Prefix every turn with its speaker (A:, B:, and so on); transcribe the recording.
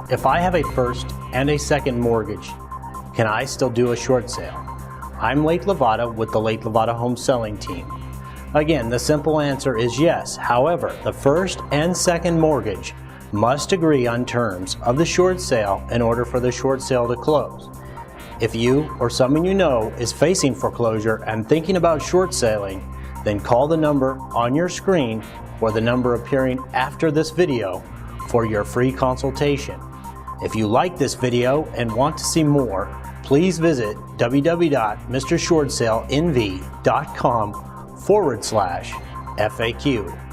A: If I have a first and a second mortgage, can I still do a short sale? I'm Lathe Lavada with the Lathe Lavada Home Selling Team. Again, the simple answer is yes. However, the first and second mortgage must agree on terms of the short sale in order for the short sale to close. If you or someone you know is facing foreclosure and thinking about short selling, then call the number on your screen or the number appearing after this video for your free consultation. If you like this video and want to see more, please visit www.mrshortsalenv.com/FAQ.